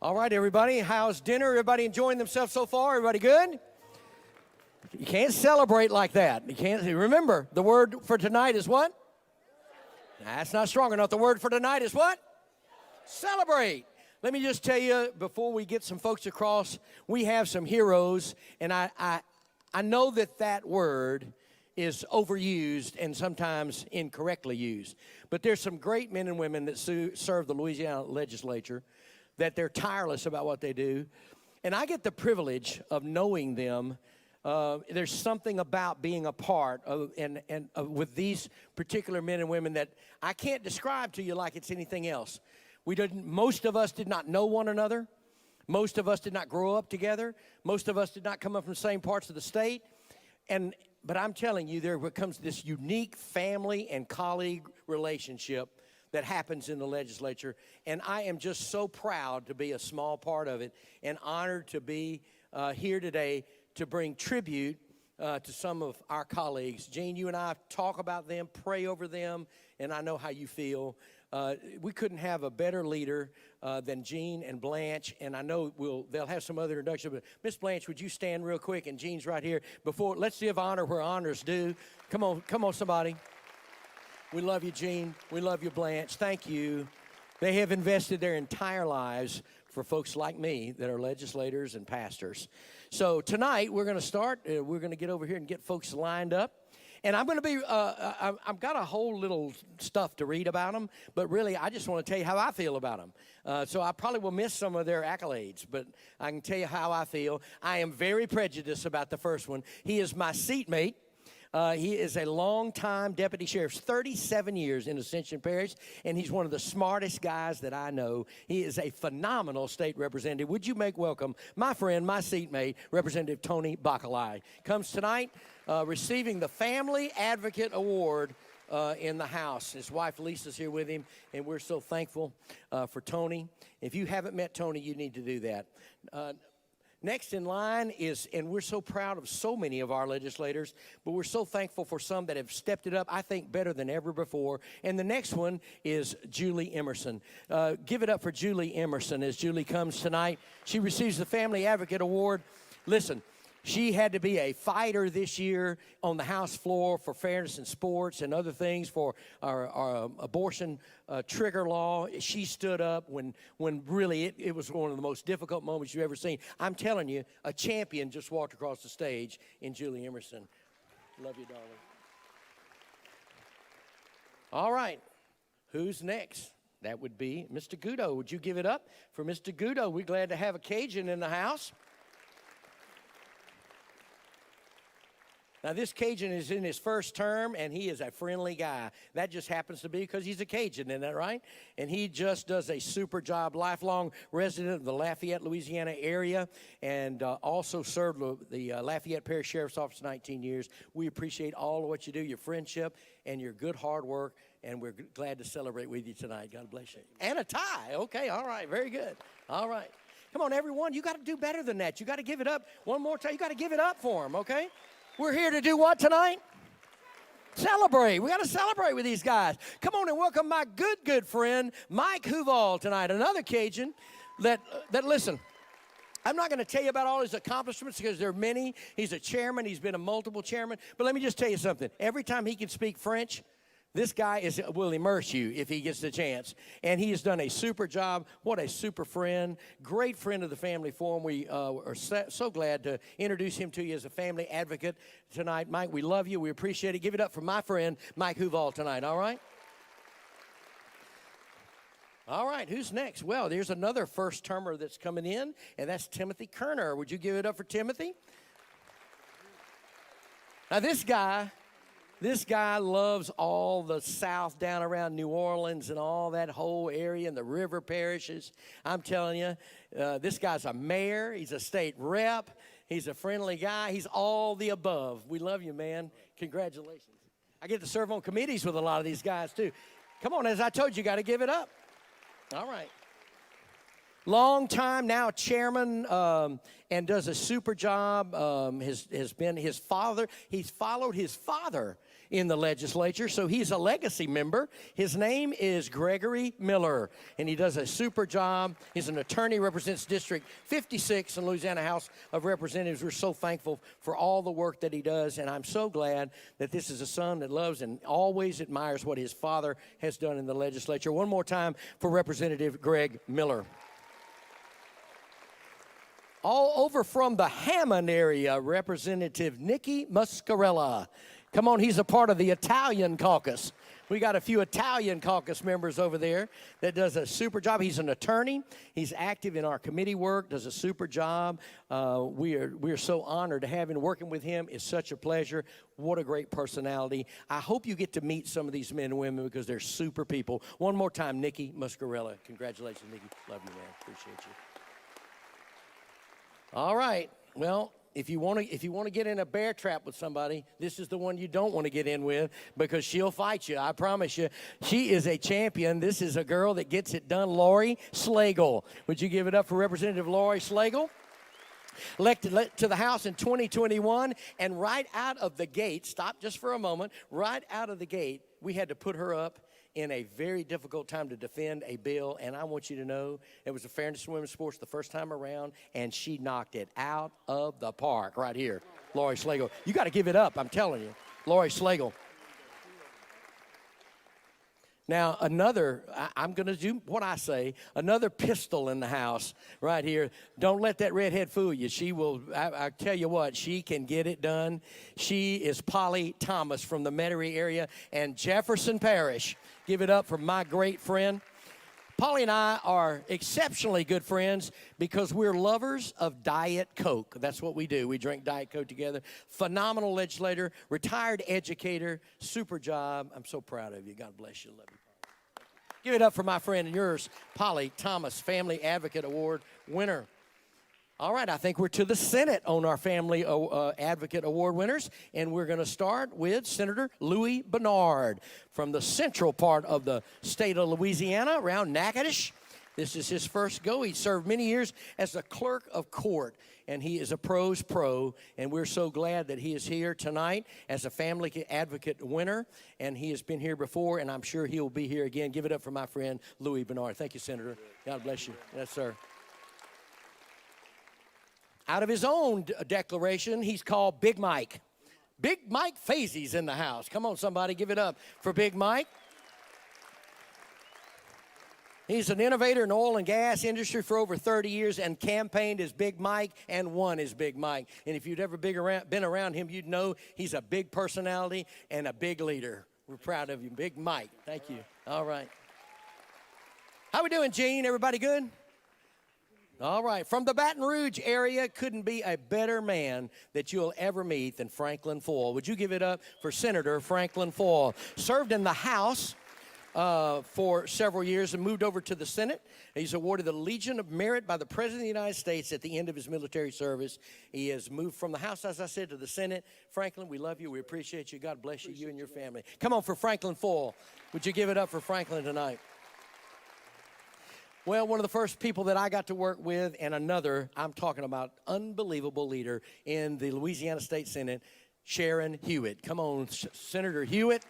All right, everybody, how's dinner? Everybody enjoying themselves so far? Everybody good? You can't celebrate like that. You can't. Remember, the word for tonight is what? That's not strong enough. The word for tonight is what? Celebrate. Let me just tell you, before we get some folks across, we have some heroes, and I know that word is overused and sometimes incorrectly used. But there's some great men and women that serve the Louisiana legislature, that they're tireless about what they do. And I get the privilege of knowing them. There's something about being a part of, and with these particular men and women that I can't describe to you like it's anything else. Most of us did not know one another. Most of us did not grow up together. Most of us did not come up from the same parts of the state. But I'm telling you, there becomes this unique family and colleague relationship that happens in the legislature. And I am just so proud to be a small part of it and honored to be here today to bring tribute to some of our colleagues. Gene, you and I talk about them, pray over them, and I know how you feel. We couldn't have a better leader than Gene and Blanche, and I know they'll have some other introduction, but Miss Blanche, would you stand real quick? And Gene's right here. Let's give honor where honor's due. Come on, somebody. We love you, Gene. We love you, Blanche. Thank you. They have invested their entire lives for folks like me that are legislators and pastors. So tonight we're going to start. We're going to get over here and get folks lined up. And I'm going to be, I've got a whole little stuff to read about them, but really I just want to tell you how I feel about them. So I probably will miss some of their accolades, but I can tell you how I feel. I am very prejudiced about the first one. He is my seatmate. He is a longtime deputy sheriff, 37 years in Ascension Parish, and he's one of the smartest guys that I know. He is a phenomenal state representative. Would you make welcome my friend, my seatmate, Representative Tony Bacalai. Comes tonight receiving the Family Advocate Award in the House. His wife Lisa's here with him, and we're so thankful for Tony. If you haven't met Tony, you need to do that. Next in line is, and we're so proud of so many of our legislators, but we're so thankful for some that have stepped it up, I think, better than ever before. And the next one is Julie Emerson. Give it up for Julie Emerson as Julie comes tonight. She receives the Family Advocate Award. Listen, she had to be a fighter this year on the House floor for fairness in sports and other things for our abortion trigger law. She stood up when really it was one of the most difficult moments you've ever seen. I'm telling you, a champion just walked across the stage in Julie Emerson. Love you, darling. All right, who's next? That would be Mr. Goodo. Would you give it up for Mr. Goodo? We're glad to have a Cajun in the house. Now, this Cajun is in his first term, and he is a friendly guy. That just happens to be because he's a Cajun, isn't that right? And he just does a super job, lifelong resident of the Lafayette, Louisiana area, and also served the Lafayette Parish Sheriff's Office 19 years. We appreciate all of what you do, your friendship, and your good hard work, and we're glad to celebrate with you tonight. God bless you. And a tie. Okay, all right, very good. All right. Come on, everyone. You got to do better than that. You got to give it up. One more time. You got to give it up for him, okay? We're here to do what tonight? Celebrate. We got to celebrate with these guys. Come on and welcome my good friend, Mike Huval tonight, another Cajun that listen, I'm not going to tell you about all his accomplishments because there are many. He's a chairman. He's been a multiple chairman. But let me just tell you something. Every time he can speak French, this guy will immerse you if he gets the chance. And he has done a super job. What a super friend. Great friend of the Family Forum. We are so glad to introduce him to you as a family advocate tonight. Mike, we love you. We appreciate it. Give it up for my friend, Mike Huval, tonight, all right? All right, who's next? Well, there's another first-termer that's coming in, and that's Timothy Kerner. Would you give it up for Timothy? Now, this guy loves all the South down around New Orleans and all that whole area and the river parishes. I'm telling you, this guy's a mayor. He's a state rep. He's a friendly guy. He's all the above. We love you, man. Congratulations. I get to serve on committees with a lot of these guys, too. Come on, as I told you, got to give it up. All right. Long time now chairman and does a super job. Has been his father. He's followed his father in the legislature, so he's a legacy member. His name is Gregory Miller, and he does a super job. He's an attorney, represents District 56 in Louisiana House of Representatives. We're so thankful for all the work that he does, and I'm so glad that this is a son that loves and always admires what his father has done in the legislature. One more time for Representative Greg Miller. All over from the Hammond area, Representative Nikki Muscarella. Come on, he's a part of the Italian caucus. We got a few Italian caucus members over there that does a super job. He's an attorney. He's active in our committee work, does a super job. We are so honored to have him. Working with him is such a pleasure. What a great personality. I hope you get to meet some of these men and women because they're super people. One more time, Nikki Muscarella. Congratulations, Nikki. Love you, man. Appreciate you. All right. Well, if you want to get in a bear trap with somebody, this is the one you don't want to get in with because she'll fight you. I promise you. She is a champion. This is a girl that gets it done, Lori Slagle. Would you give it up for Representative Lori Slagle? Elected to the House in 2021, and right out of the gate, stop just for a moment, right out of the gate, we had to put her up in a very difficult time to defend a bill, and I want you to know it was a fairness in women's sports the first time around, and she knocked it out of the park right here. Lori Slagle. You got to give it up, I'm telling you. Lori Slagle. Now, I'm going to do what I say, another pistol in the house right here. Don't let that redhead fool you. She will, I tell you what, she can get it done. She is Polly Thomas from the Metairie area and Jefferson Parish. Give it up for my great friend. Polly and I are exceptionally good friends because we're lovers of Diet Coke. That's what we do. We drink Diet Coke together. Phenomenal legislator, retired educator, super job. I'm so proud of you. God bless you. Love you, Polly. Give it up for my friend and yours, Polly Thomas, Family Advocate Award winner. All right, I think we're to the Senate on our Family Advocate Award winners, and we're going to start with Senator Louis Bernard from the central part of the state of Louisiana, around Natchitoches. This is his first go. He served many years as the clerk of court, and he is a pro's pro, and we're so glad that he is here tonight as a Family Advocate winner, and he has been here before, and I'm sure he will be here again. Give it up for my friend Louis Bernard. Thank you, Senator. God bless you. Yes, sir. Out of his own declaration, he's called Big Mike. Big Mike Fazie's in the house. Come on, somebody, give it up for Big Mike. He's an innovator in the oil and gas industry for over 30 years and campaigned as Big Mike and won as Big Mike. And if you'd ever been around him, you'd know he's a big personality and a big leader. We're proud of you, Big Mike. Thank you. All right. How we doing, Gene? Everybody good? All right, from the Baton Rouge area, couldn't be a better man that you'll ever meet than Franklin Foyle. Would you give it up for Senator Franklin Foyle? Served in the House for several years and moved over to the Senate. He's awarded the Legion of Merit by the President of the United States at the end of his military service. He has moved from the House, as I said, to the Senate. Franklin, we love you. We appreciate you. God bless you, you and your family. Come on for Franklin Foyle. Would you give it up for Franklin tonight? Well, one of the first people that I got to work with, and another, I'm talking about unbelievable leader in the Louisiana State Senate, Sharon Hewitt. Come on, Senator Hewitt.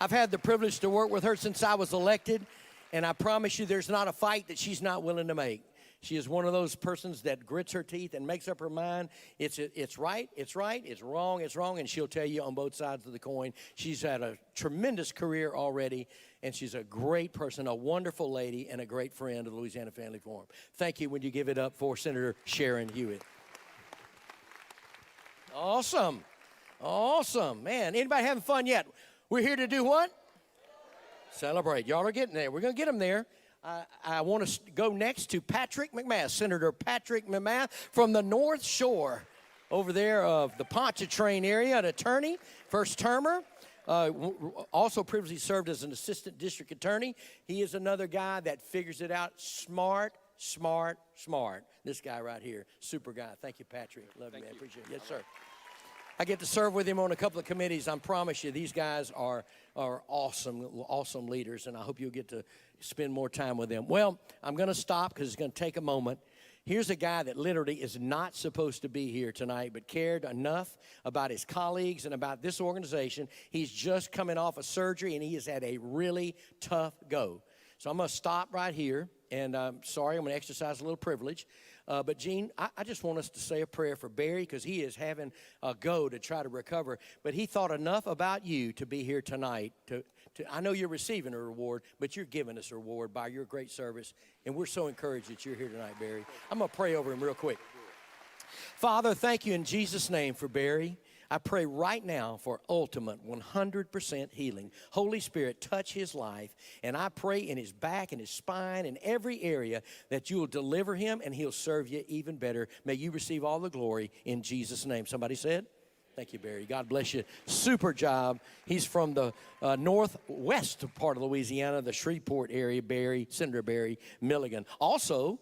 I've had the privilege to work with her since I was elected, and I promise you there's not a fight that she's not willing to make. She is one of those persons that grits her teeth and makes up her mind. It's right, it's wrong, and she'll tell you on both sides of the coin. She's had a tremendous career already, and she's a great person, a wonderful lady, and a great friend of the Louisiana Family Forum. Thank you when you give it up for Senator Sharon Hewitt. Awesome. Awesome. Man, anybody having fun yet? We're here to do what? Celebrate. Y'all are getting there. We're going to get them there. I want to go next to Patrick McMath, Senator Patrick McMath from the North Shore over there of the Pontchartrain area, an attorney, first termer. Also previously served as an assistant district attorney. He is another guy that figures it out. Smart. This guy right here, super guy. Thank you, Patrick. Love you, man. Appreciate it. Yes, sir. I get to serve with him on a couple of committees. I promise you, these guys are awesome leaders, and I hope you'll get to spend more time with them. Well, I'm going to stop because it's going to take a moment. Here's a guy that literally is not supposed to be here tonight, but cared enough about his colleagues and about this organization. He's just coming off of surgery, and he has had a really tough go. So I'm going to stop right here, and I'm sorry, I'm going to exercise a little privilege. But, Gene, I just want us to say a prayer for Barry because he is having a go to try to recover. But he thought enough about you to be here tonight. I know you're receiving a reward, but you're giving us a reward by your great service. And we're so encouraged that you're here tonight, Barry. I'm going to pray over him real quick. Father, thank you in Jesus' name for Barry. I pray right now for ultimate 100% healing. Holy Spirit, touch his life. And I pray in his back and his spine and every area that you will deliver him and he'll serve you even better. May you receive all the glory in Jesus' name. Somebody said? Thank you, Barry. God bless you. Super job. He's from the northwest part of Louisiana, the Shreveport area, Senator Barry Milligan. Also,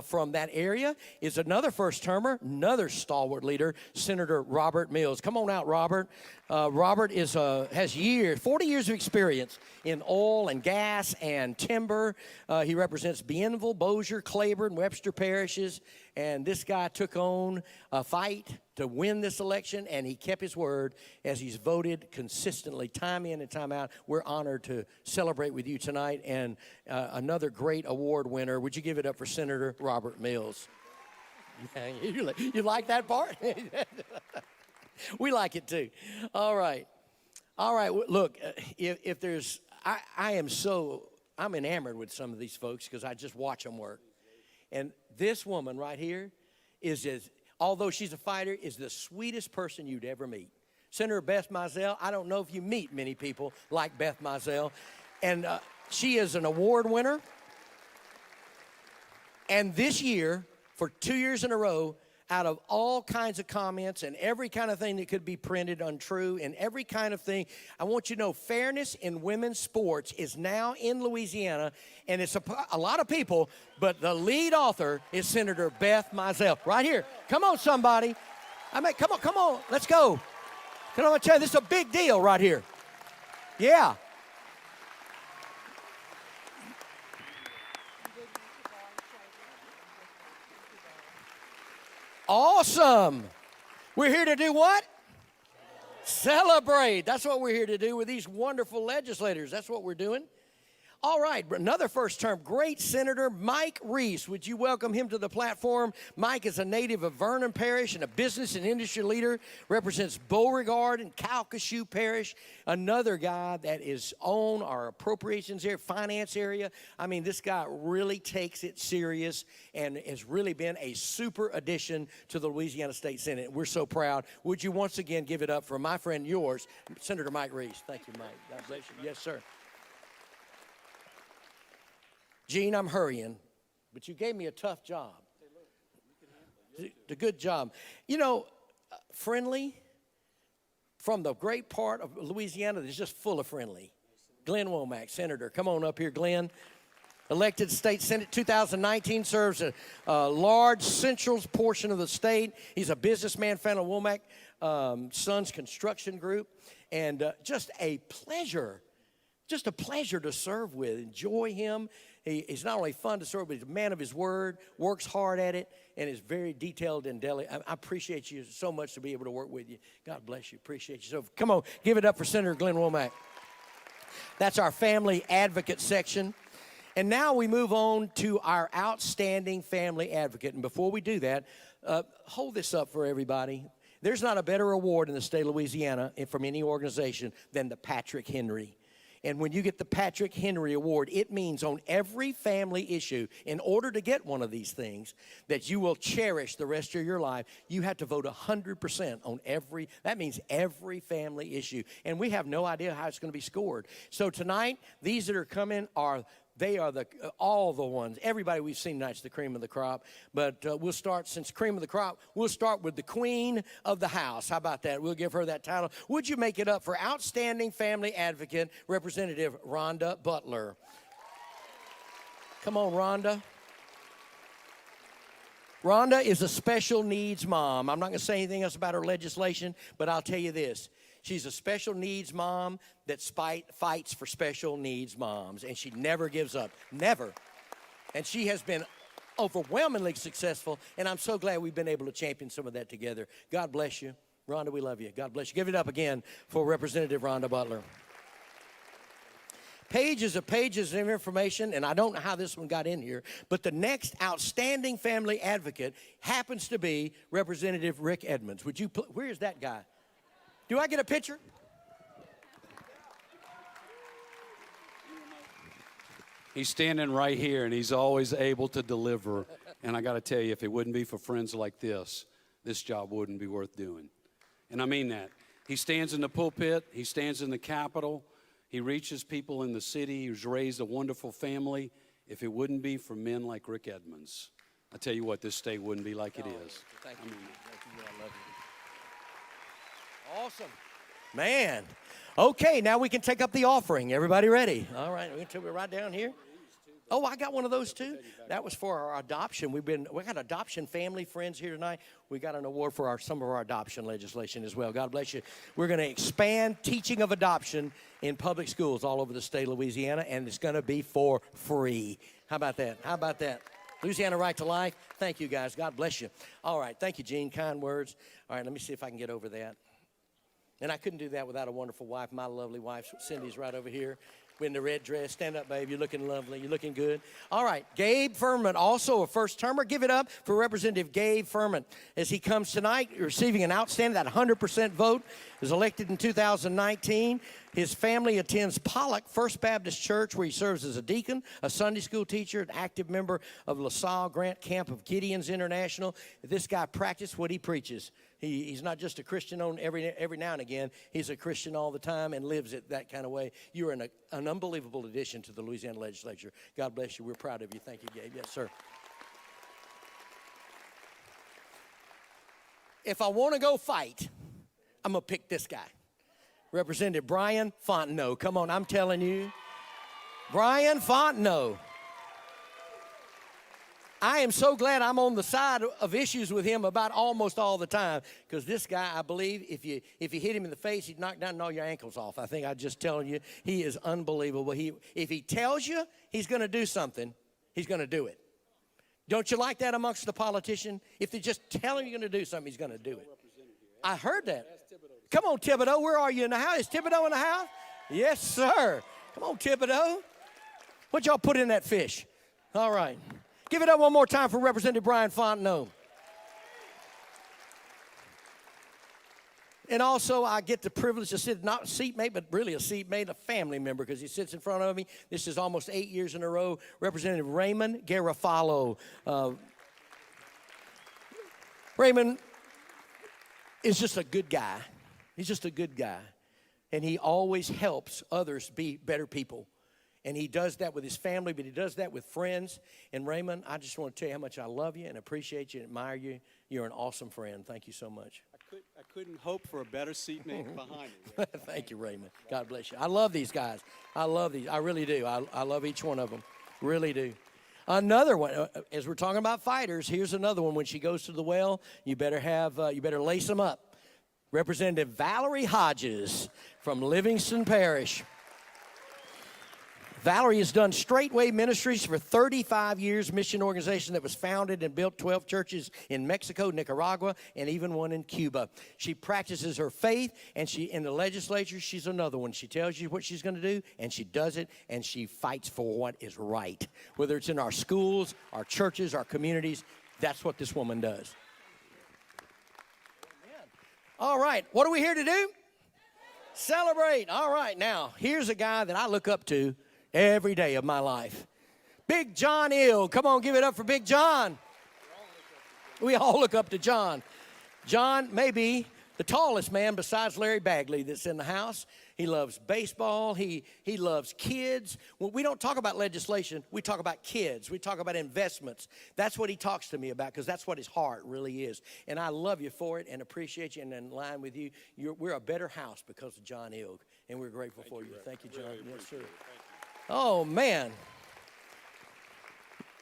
from that area is another first-termer, another stalwart leader, Senator Robert Mills. Come on out, Robert. Robert has 40 years of experience in oil and gas and timber. He represents Bienville, Bossier, Claiborne, Webster parishes. And this guy took on a fight to win this election, and he kept his word as he's voted consistently, time in and time out. We're honored to celebrate with you tonight, and another great award winner. Would you give it up for Senator Robert Mills? Yeah, you like that part? We like it too. All right. Look, if there's, I'm enamored with some of these folks because I just watch them work. And this woman right here although she's a fighter, is the sweetest person you'd ever meet. Senator Beth Mizell, I don't know if you meet many people like Beth Mizell. And she is an award winner. And this year, for 2 years in a row, out of all kinds of comments and every kind of thing that could be printed untrue and every kind of thing, I want you to know fairness in women's sports is now in Louisiana, and it's a lot of people, but the lead author is Senator Beth Mizell. Right here. Come on, somebody. Come on. Let's go. Can I tell you, this is a big deal right here. Yeah. Awesome. We're here to do what? Celebrate. That's what we're here to do with these wonderful legislators. That's what we're doing. All right, another first term, great Senator Mike Reese. Would you welcome him to the platform? Mike is a native of Vernon Parish and a business and industry leader, represents Beauregard and Calcasieu Parish, another guy that is on our appropriations area, finance area. I mean, this guy really takes it serious and has really been a super addition to the Louisiana State Senate. We're so proud. Would you once again give it up for my friend, yours, Senator Mike Reese. Thank you, Mike. God bless you. Yes, sir. Gene, I'm hurrying, but you gave me a tough job. A good job. You know, friendly, from the great part of Louisiana that's just full of friendly. Glenn Womack, Senator. Come on up here, Glenn. Elected State Senate 2019, serves a large central portion of the state. He's a businessman, fan of Womack Sons Construction Group, and just a pleasure to serve with. Enjoy him. He's not only fun to serve, but he's a man of his word, works hard at it, and is very detailed and delicate. I appreciate you so much to be able to work with you. God bless you. Appreciate you. So come on, give it up for Senator Glenn Womack. That's our family advocate section. And now we move on to our outstanding family advocate. And before we do that, hold this up for everybody. There's not a better award in the state of Louisiana from any organization than the Patrick Henry. And when you get the Patrick Henry Award, it means on every family issue, in order to get one of these things that you will cherish the rest of your life, you have to vote 100% on that means every family issue. And we have no idea how it's going to be scored. So tonight, these that are coming are all the ones. Everybody we've seen tonight's the cream of the crop. But we'll start, since cream of the crop, we'll start with the queen of the house. How about that? We'll give her that title. Would you make it up for outstanding family advocate, Representative Rhonda Butler? Come on, Rhonda. Rhonda is a special needs mom. I'm not going to say anything else about her legislation, but I'll tell you this. She's a special needs mom that fights for special needs moms, and she never gives up, never. And she has been overwhelmingly successful, and I'm so glad we've been able to champion some of that together. God bless you. Rhonda, we love you. God bless you. Give it up again for Representative Rhonda Butler. Pages of information, and I don't know how this one got in here, but the next outstanding family advocate happens to be Representative Rick Edmonds. Would you, where is that guy? Do I get a picture? He's standing right here, and he's always able to deliver. And I got to tell you, if it wouldn't be for friends like this job wouldn't be worth doing. And I mean that. He stands in the pulpit. He stands in the Capitol. He reaches people in the city. He's raised a wonderful family. If it wouldn't be for men like Rick Edmonds, I tell you what, this state wouldn't be like it is. Thank you. I love you. Awesome. Man. Okay, now we can take up the offering. Everybody ready? All right, we're going to right down here. Oh, I got one of those too. That was for our adoption. We got adoption family friends here tonight. We got an award for some of our adoption legislation as well. God bless you. We're going to expand teaching of adoption in public schools all over the state of Louisiana, and it's going to be for free. How about that? How about that? Louisiana Right to Life. Thank you, guys. God bless you. All right. Thank you, Gene. Kind words. All right. Let me see if I can get over that. And I couldn't do that without a wonderful wife. My lovely wife, Cindy's right over here in the red dress. Stand up, babe. You're looking lovely. You're looking good. All right. Gabe Furman, also a first-termer. Give it up for Representative Gabe Furman as he comes tonight, receiving an outstanding, that 100% vote, was elected in 2019. His family attends Pollock First Baptist Church, where he serves as a deacon, a Sunday school teacher, an active member of LaSalle Grant Camp of Gideons International. This guy practices what he preaches. He's not just a Christian on every now and again. He's a Christian all the time and lives it that kind of way. You're an unbelievable addition to the Louisiana legislature. God bless you. We're proud of you. Thank you, Gabe. Yes, sir. If I want to go fight, I'm going to pick this guy. Representative Brian Fontenot. Come on, I'm telling you. Brian Fontenot. I am so glad I'm on the side of issues with him about almost all the time, because this guy, I believe, if you hit him in the face, he'd knock down all your ankles off. I think I'm just telling you, he is unbelievable. If he tells you he's going to do something, he's going to do it. Don't you like that amongst the politician? If they just tell him you're going to do something, he's going to do it. I heard that. Come on, Thibodeau. Where are you in the house? Is Thibodeau in the house? Yes, sir. Come on, Thibodeau. What y'all put in that fish? All right. Give it up one more time for Representative Brian Fontenot. And also, I get the privilege to sit, not a seatmate, but really a seatmate, a family member, because he sits in front of me. This is almost 8 years in a row. Representative Raymond Garofalo. Raymond is just a good guy. He's just a good guy. And he always helps others be better people. And he does that with his family, but he does that with friends. And Raymond, I just want to tell you how much I love you and appreciate you and admire you. You're an awesome friend. Thank you so much. I couldn't hope for a better seatmate behind me. Thank you, Raymond. God bless you. I love these guys. I love these. I really do. I love each one of them. Really do. Another one, as we're talking about fighters, here's another one. When she goes to the well, you better lace them up. Representative Valerie Hodges from Livingston Parish. Valerie has done Straightway Ministries for 35 years, mission organization that was founded and built 12 churches in Mexico, Nicaragua, and even one in Cuba. She practices her faith, and in the legislature, she's another one. She tells you what she's going to do, and she does it, and she fights for what is right. Whether it's in our schools, our churches, our communities, that's what this woman does. All right, what are we here to do? Celebrate. All right, now, here's a guy that I look up to every day of my life. Big John Ill. Come on, give it up for Big John. We all look up to John. John may be the tallest man besides Larry Bagley that's in the house. He loves baseball. He loves kids. When we don't talk about legislation, we talk about kids. We talk about investments. That's what he talks to me about, because that's what his heart really is. And I love you for it and appreciate you, and in line with you. We're a better house because of John Ill, and we're grateful for you. Thank you, John. Yes, sir. Oh, man.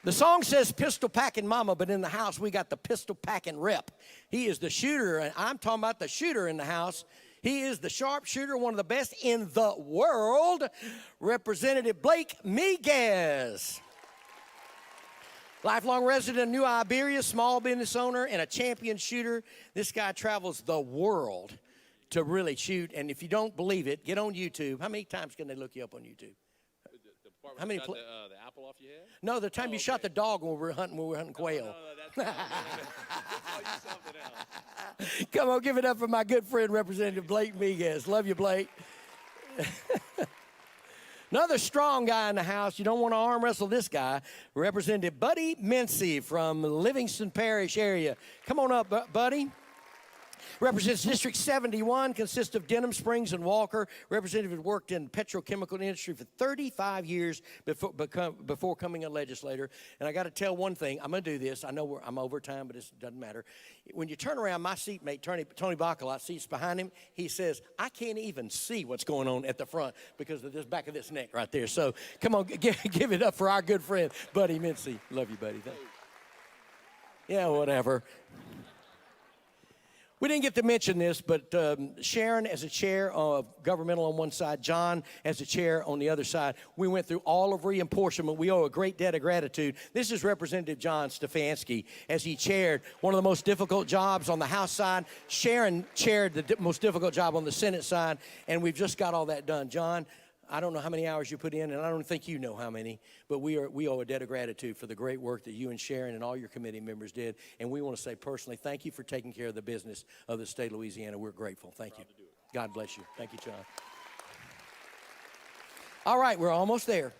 The song says pistol packing mama, but in the house we got the pistol packing rep. He is the shooter, and I'm talking about the shooter in the house. He is the sharpshooter, one of the best in the world, Representative Blake Miguez. Lifelong resident of New Iberia, small business owner, and a champion shooter. This guy travels the world to really shoot. And if you don't believe it, get on YouTube. How many times can they look you up on YouTube? How many? The apple off your head? No, the time you shot the dog when we were hunting quail. No, that's I'll use something else. Come on, give it up for my good friend, Representative Blake Miguez. Love you, Blake. Another strong guy in the House. You don't want to arm wrestle this guy. Representative Buddy Mincy from Livingston Parish area. Come on up, Buddy. Represents District 71, consists of Denham Springs and Walker. Representative had worked in petrochemical industry for 35 years before becoming a legislator. And I got to tell one thing. I'm going to do this. I know I'm over time, but it doesn't matter. When you turn around, my seatmate, Tony Bacala, seats behind him, he says, I can't even see what's going on at the front because of this back of this neck right there. So come on, give it up for our good friend, Buddy Mincy. Love you, buddy. Thanks. Yeah, whatever. We didn't get to mention this, but Sharon as a chair of governmental on one side, John as a chair on the other side. We went through all of reapportionment. We owe a great debt of gratitude. This is Representative John Stefanski as he chaired one of the most difficult jobs on the House side. Sharon chaired the most difficult job on the Senate side, and we've just got all that done. John, I don't know how many hours you put in, and I don't think you know how many, but we owe a debt of gratitude for the great work that you and Sharon and all your committee members did. And we want to say personally, thank you for taking care of the business of the state of Louisiana. We're grateful. Thank you. God bless you. Thank you, John. All right, we're almost there.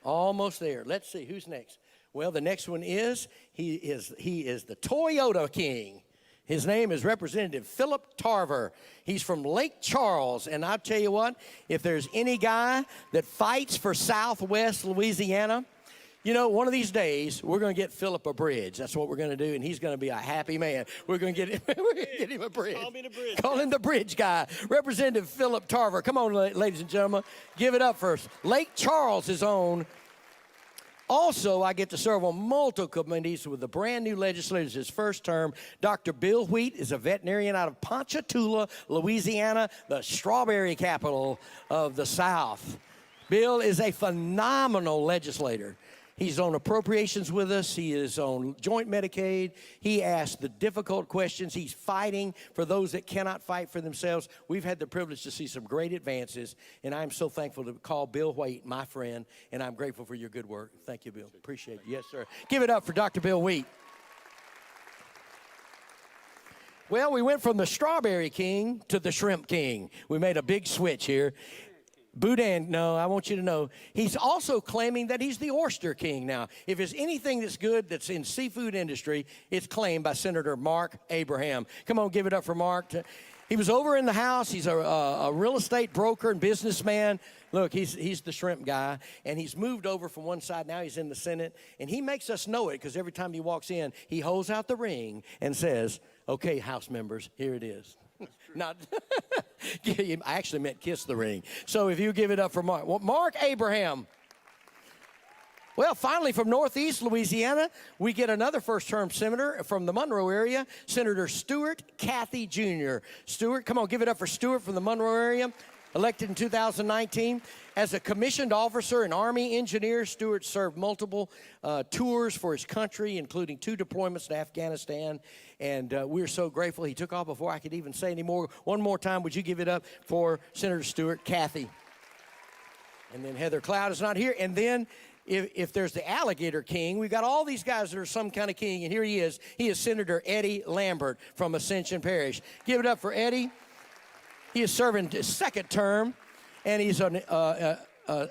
Almost there. Let's see, who's next? Well, the next one is, he is the Toyota King. His name is Representative Philip Tarver. He's from Lake Charles. And I'll tell you what, if there's any guy that fights for Southwest Louisiana, you know, one of these days, we're going to get Philip a bridge. That's what we're going to do, and he's going to be a happy man. We're going to get him a bridge. Call me the bridge. Call him the bridge guy. Representative Philip Tarver. Come on, ladies and gentlemen. Give it up for Lake Charles' own. Also, I get to serve on multiple committees with the brand new legislators his first term. Dr. Bill Wheat is a veterinarian out of Ponchatoula, Louisiana, the strawberry capital of the South. Bill is a phenomenal legislator. He's on appropriations with us. He is on joint Medicaid. He asks the difficult questions. He's fighting for those that cannot fight for themselves. We've had the privilege to see some great advances, and I'm so thankful to call Bill Wheat my friend, and I'm grateful for your good work. Thank you, Bill. Appreciate it. Yes, sir. Give it up for Dr. Bill Wheat. Well, we went from the Strawberry King to the Shrimp King. We made a big switch here. Boudin, no, I want you to know, he's also claiming that he's the Oyster King now. If there's anything that's good that's in seafood industry, it's claimed by Senator Mark Abraham. Come on, give it up for Mark. He was over in the House. He's a real estate broker and businessman. Look, he's the shrimp guy, and he's moved over from one side. Now he's in the Senate, and he makes us know it because every time he walks in, he holds out the ring and says, okay, House members, here it is. Not, I actually meant kiss the ring. So if you give it up for Mark. Well, Mark Abraham. Well, finally, from Northeast Louisiana, we get another first-term senator from the Monroe area, Senator Stuart Cathy Jr. Stuart, come on, give it up for Stuart from the Monroe area. Elected in 2019. As a commissioned officer and Army engineer, Stewart served multiple tours for his country, including 2 deployments to Afghanistan. And we're so grateful he took off before I could even say any more. One more time, would you give it up for Senator Stuart Cathy? And then Heather Cloud is not here. And then if there's the Alligator King, we've got all these guys that are some kind of king. And here he is. He is Senator Eddie Lambert from Ascension Parish. Give it up for Eddie. He is serving his second term, and he's a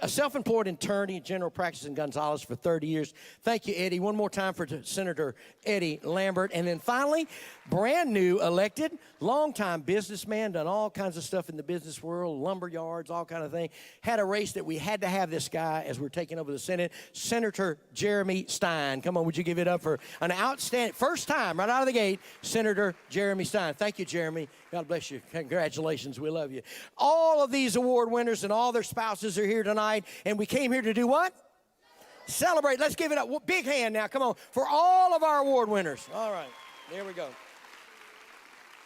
self-employed attorney, general practice in Gonzales for 30 years. Thank you, Eddie. One more time for Senator Eddie Lambert. And then finally, brand new elected, longtime businessman, done all kinds of stuff in the business world, lumber yards, all kind of thing. Had a race that we had to have this guy as we're taking over the Senate, Senator Jeremy Stein. Come on, would you give it up for an outstanding, first time right out of the gate, Senator Jeremy Stein. Thank you, Jeremy. God bless you. Congratulations. We love you. All of these award winners and all their spouses are here tonight, and we came here to do what? Celebrate. Let's give it up. Big hand now. Come on. For all of our award winners. All right. There we go.